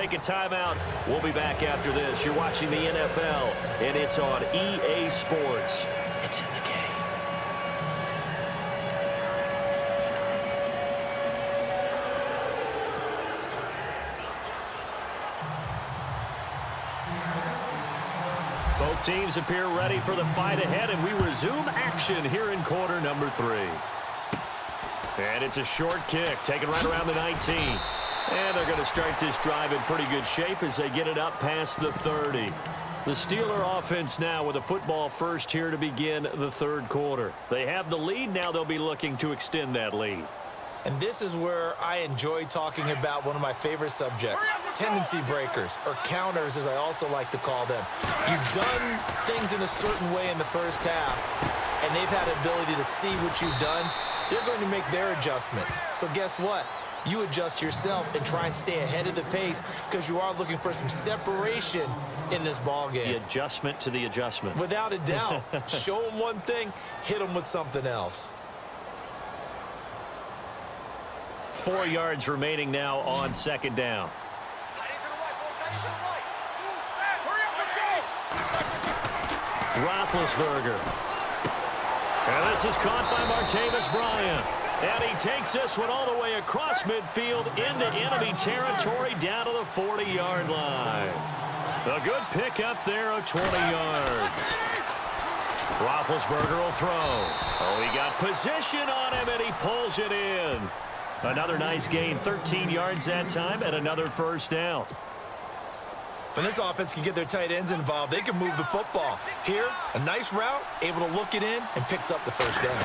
take a timeout. We'll be back after this. You're watching the NFL, and it's on EA Sports. It's in the game. Both teams appear ready for the fight ahead, and we resume action here in quarter number 3. And it's a short kick, taken right around the 19. And they're going to start this drive in pretty good shape as they get it up past the 30. The Steeler offense now with a football first here to begin the third quarter. They have the lead. Now they'll be looking to extend that lead. And this is where I enjoy talking about one of my favorite subjects, tendency breakers, or counters as I also like to call them. You've done things in a certain way in the first half, and they've had the ability to see what you've done. They're going to make their adjustments. So guess what? You adjust yourself and try and stay ahead of the pace because you are looking for some separation in this ball game. The adjustment to the adjustment. Without a doubt. Show them one thing, hit them with something else. 4 yards remaining now on second down. Roethlisberger. And this is caught by Martavis Bryant. And he takes this one all the way across midfield into enemy territory down to the 40-yard line. A good pickup there of 20 yards. Roethlisberger will throw. Oh, he got position on him, and he pulls it in. Another nice gain, 13 yards that time, and another first down. When this offense can get their tight ends involved, they can move the football. Here, a nice route, able to look it in, and picks up the first down.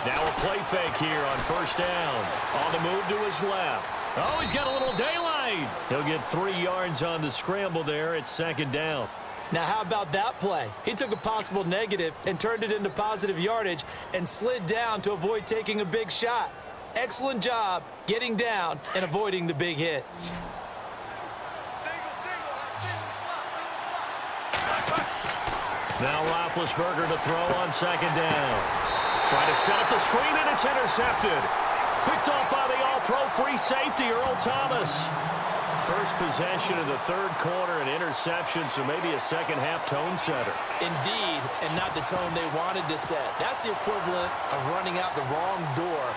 Now a play fake here on first down. On the move to his left. Oh, he's got a little daylight. He'll get 3 yards on the scramble there at second down. Now, how about that play? He took a possible negative and turned it into positive yardage and slid down to avoid taking a big shot. Excellent job getting down and avoiding the big hit. Now Roethlisberger to throw on second down. Trying to set up the screen, and it's intercepted. Picked off by the all-pro free safety, Earl Thomas. First possession of the third quarter, an interception, so maybe a second-half tone setter. Indeed, and not the tone they wanted to set. That's the equivalent of running out the wrong door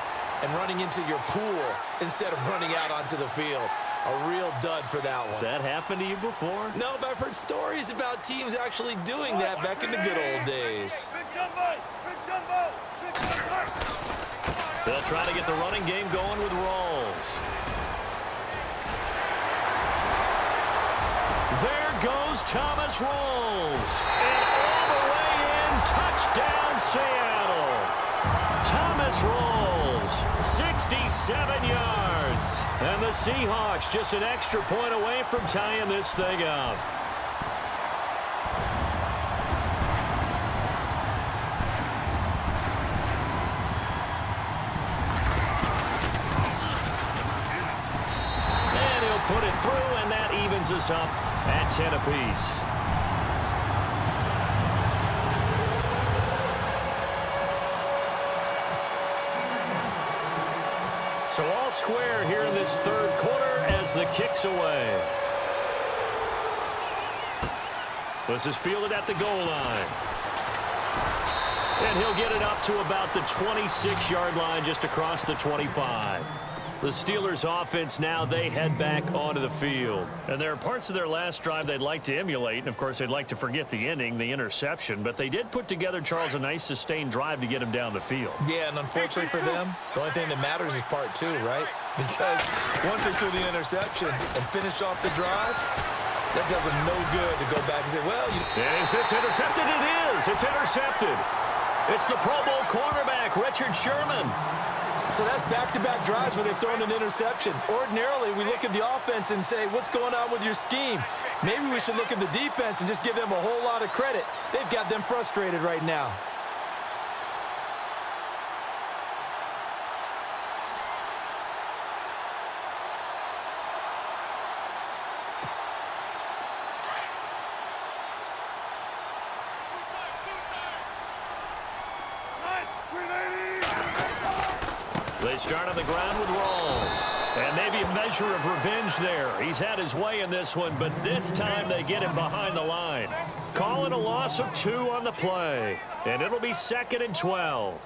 and running into your pool instead of running out onto the field. A real dud for that one. Has that happened to you before? No, but I've heard stories about teams actually doing that back in the good old days. They'll try to get the running game going with Rawls. There goes Thomas Rawls. And all the way in, touchdown Seattle. Thomas Rawls, 67 yards. And the Seahawks just an extra point away from tying this thing up. And he'll put it through, and that evens us up at 10 apiece. So all square here in this third quarter as the kick's away. This is fielded at the goal line. And he'll get it up to about the 26-yard line, just across the 25. The Steelers offense now, they head back onto the field. And there are parts of their last drive they'd like to emulate. And, of course, they'd like to forget the ending, the interception. But they did put together, Charles, a nice sustained drive to get him down the field. Yeah, and unfortunately for them, the only thing that matters is part two, right? Because once they threw the interception and finished off the drive, that does them no good to go back and say, well, Is this intercepted? It is. It's intercepted. It's the Pro Bowl cornerback, Richard Sherman. So that's back-to-back drives where they've thrown an interception. Ordinarily, we look at the offense and say, what's going on with your scheme? Maybe we should look at the defense and just give them a whole lot of credit. They've got them frustrated right now. They start on the ground with Rawls. And maybe a measure of revenge there. He's had his way in this one, but this time they get him behind the line. Calling a loss of 2 on the play. And it'll be 2nd and 12.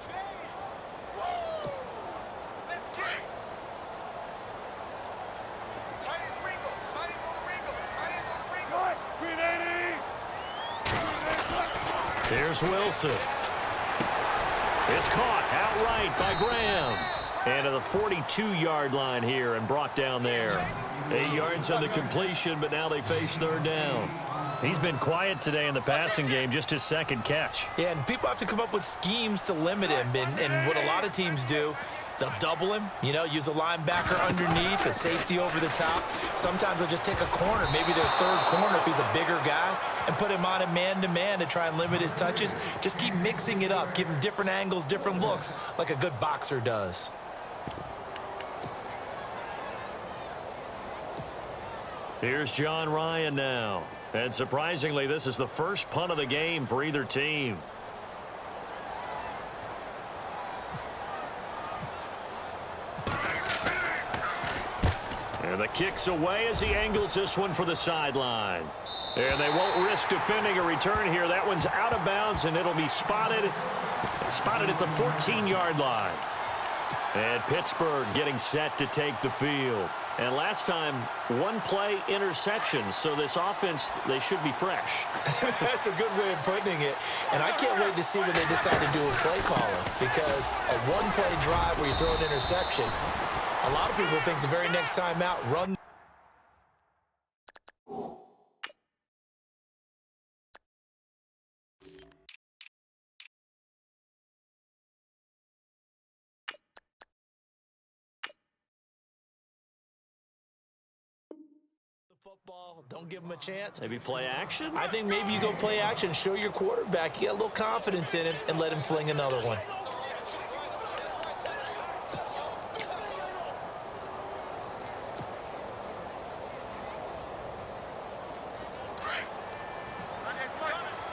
Here's Wilson. It's caught outright by Graham. And to the 42-yard line here and brought down there. 8 yards on the completion, but now they face 3rd down. He's been quiet today in the passing game, just his 2nd catch. Yeah, and people have to come up with schemes to limit him. And what a lot of teams do, they'll double him, use a linebacker underneath, a safety over the top. Sometimes they'll just take a corner, maybe their 3rd corner if he's a bigger guy, and put him on a man-to-man to try and limit his touches. Just keep mixing it up, give him different angles, different looks, like a good boxer does. Here's John Ryan now. And surprisingly, this is the first punt of the game for either team. And the kick's away as he angles this one for the sideline. And they won't risk defending a return here. That one's out of bounds, and it'll be spotted at the 14-yard line. And Pittsburgh getting set to take the field. And last time, 1-play interception. So this offense, they should be fresh. That's a good way of putting it. And I can't wait to see when they decide to do a play calling. Because a 1-play drive where you throw an interception, a lot of people think the very next time out, run. Football, don't give him a chance. Maybe play action? I think maybe you go play action, show your quarterback, you get a little confidence in him, and let him fling another one.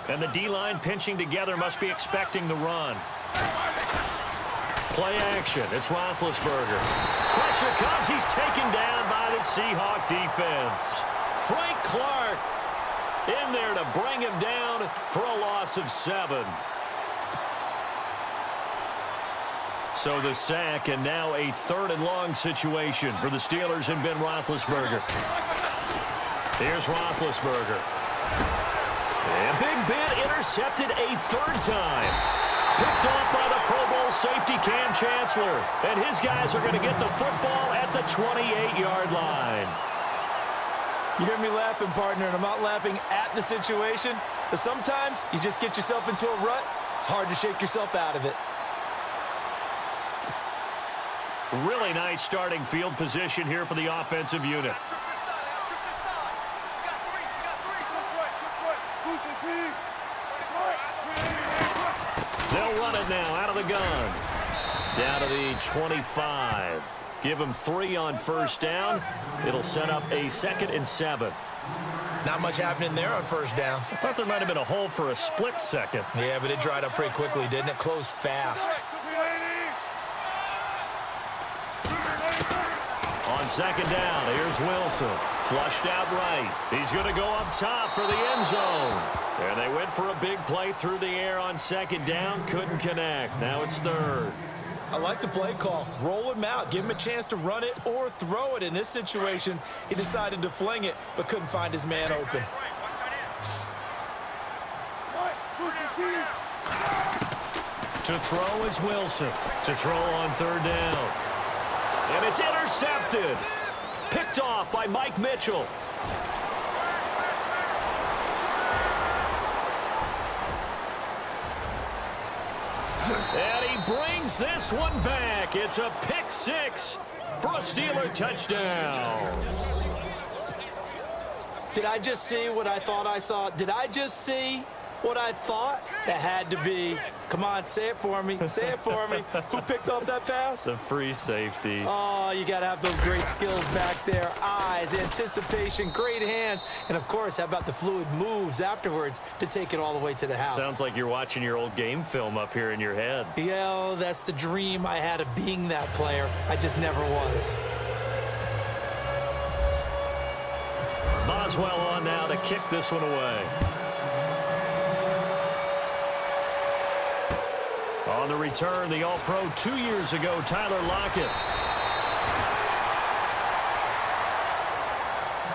And the D-line pinching together must be expecting the run. Play action. It's Roethlisberger. Pressure comes. He's taken down by the Seahawk defense. Frank Clark in there to bring him down for a loss of 7. So the sack, and now a 3rd and long situation for the Steelers and Ben Roethlisberger. Here's Roethlisberger. And Big Ben intercepted a 3rd time. Picked off by the Pro Bowl safety Cam Chancellor. And his guys are going to get the football at the 28-yard line. You hear me laughing, partner, and I'm not laughing at the situation. But sometimes you just get yourself into a rut. It's hard to shake yourself out of it. Really nice starting field position here for the offensive unit. They'll run it now out of the gun. Down to the 25. Give them 3 on 1st down. It'll set up a 2nd and 7. Not much happening there on 1st down. I thought there might have been a hole for a split second. Yeah, but it dried up pretty quickly, didn't it? Closed fast. On 2nd down, here's Wilson. Flushed out right. He's going to go up top for the end zone. And they went for a big play through the air on 2nd down. Couldn't connect. Now it's 3rd. I like the play call. Roll him out. Give him a chance to run it or throw it. In this situation, he decided to fling it, but couldn't find his man open. To throw is Wilson. To throw on 3rd down. And it's intercepted. Picked off by Mike Mitchell. And he brings this one back. It's a pick 6 for a Steeler touchdown. Did I just see what I thought I saw? Did I just see What I thought, it had to be, come on, say it for me. Say it for me. Who picked up that pass? The free safety. Oh, you got to have those great skills back there. Eyes, anticipation, great hands. And, of course, how about the fluid moves afterwards to take it all the way to the house? Sounds like you're watching your old game film up here in your head. Yeah, that's the dream I had of being that player. I just never was. Boswell on now to kick this one away. On the return, the All-Pro 2 years ago, Tyler Lockett.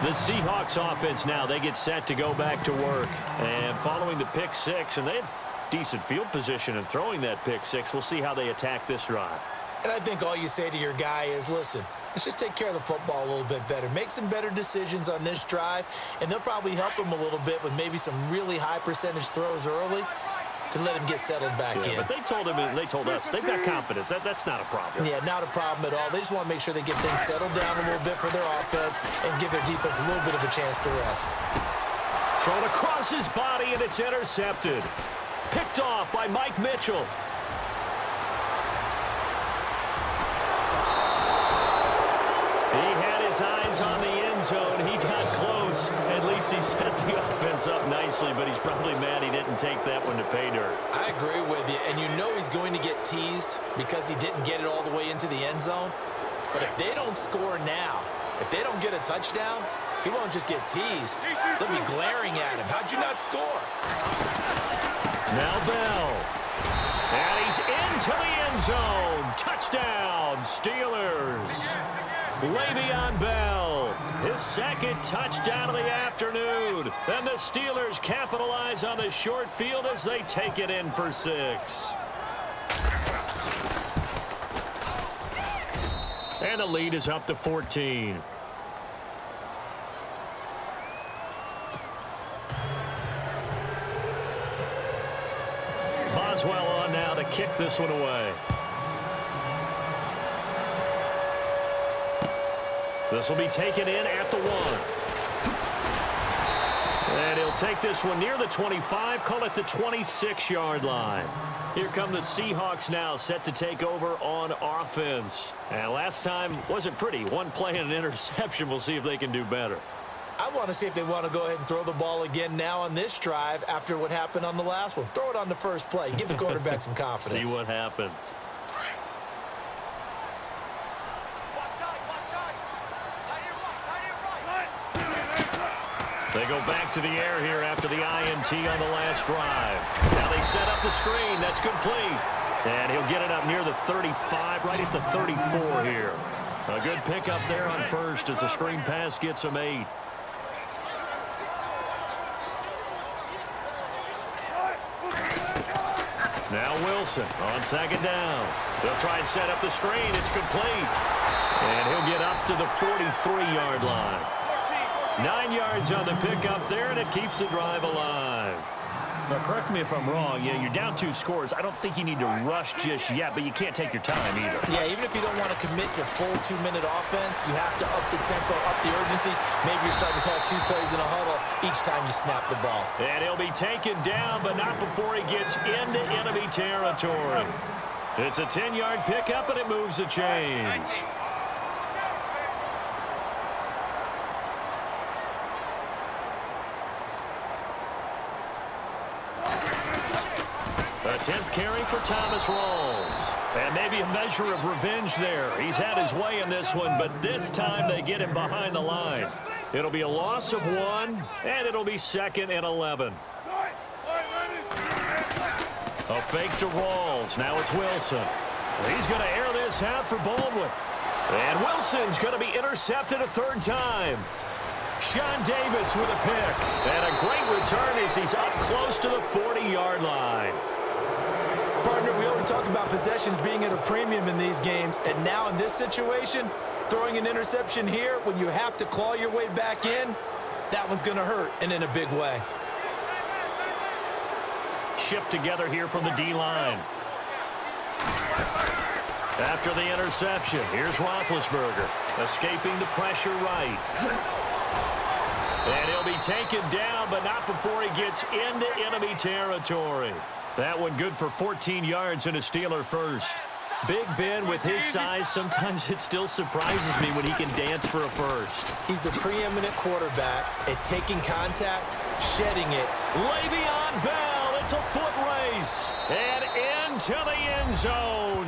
The Seahawks offense now, they get set to go back to work. And following the pick six, and they had decent field position in throwing that pick six, we'll see how they attack this drive. And I think all you say to your guy is, listen, let's just take care of the football a little bit better. Make some better decisions on this drive, and they'll probably help him a little bit with maybe some really high percentage throws early to let him get settled back in. But they told us, they've got confidence. That's not a problem. Yeah, not a problem at all. They just want to make sure they get things settled down a little bit for their offense and give their defense a little bit of a chance to rest. Thrown across his body, and it's intercepted. Picked off by Mike Mitchell. He had his eyes on the end zone. He got close. At least he set the offense up nicely, but he's probably mad he didn't take that one to pay dirt. I agree with you, and you know he's going to get teased because he didn't get it all the way into the end zone. But if they don't score now, if they don't get a touchdown, he won't just get teased. They'll be glaring at him. How'd you not score? Now Bell. And he's into the end zone. Touchdown, Steelers. Le'Veon Bell, his second touchdown of the afternoon. And the Steelers capitalize on the short field as they take it in for 6. And the lead is up to 14. Boswell on now to kick this one away. This will be taken in at the 1. And he'll take this one near the 25, call it the 26-yard line. Here come the Seahawks now, set to take over on offense. And last time wasn't pretty. One play and an interception. We'll see if they can do better. I want to see if they want to go ahead and throw the ball again now on this drive after what happened on the last one. Throw it on the first play. Give the quarterback some confidence. See what happens. They go back to the air here after the INT on the last drive. Now they set up the screen. That's complete. And he'll get it up near the 35, right at the 34 here. A good pickup there on first as the screen pass gets him 8. Now Wilson on second down. They'll try and set up the screen. It's complete. And he'll get up to the 43-yard line. 9 yards on the pickup there, and it keeps the drive alive. Now, correct me if I'm wrong. Yeah, you're down 2 scores. I don't think you need to rush just yet, but you can't take your time either. Yeah, even if you don't want to commit to full 2-minute offense, you have to up the tempo, up the urgency. Maybe you're starting to call 2 plays in a huddle each time you snap the ball. And he'll be taken down, but not before he gets into enemy territory. It's a 10-yard pickup, and it moves the chains. A 10th carry for Thomas Rawls. And maybe a measure of revenge there. He's had his way in this one, but this time they get him behind the line. It'll be a loss of 1, and it'll be 2nd and 11. A fake to Rawls. Now it's Wilson. He's going to air this out for Baldwin. And Wilson's going to be intercepted a 3rd time. Sean Davis with a pick. And a great return as he's up close to the 40-yard line. Partner, we always talk about possessions being at a premium in these games, and now in this situation, throwing an interception here when you have to claw your way back in, that one's going to hurt, and in a big way. Shift together here from the D-line. After the interception, here's Roethlisberger, escaping the pressure right. And he'll be taken down, but not before he gets into enemy territory. That one good for 14 yards and a Steeler first. Big Ben, with his size, sometimes it still surprises me when he can dance for a first. He's the preeminent quarterback at taking contact, shedding it. Le'Veon Bell, it's a foot race, and into the end zone.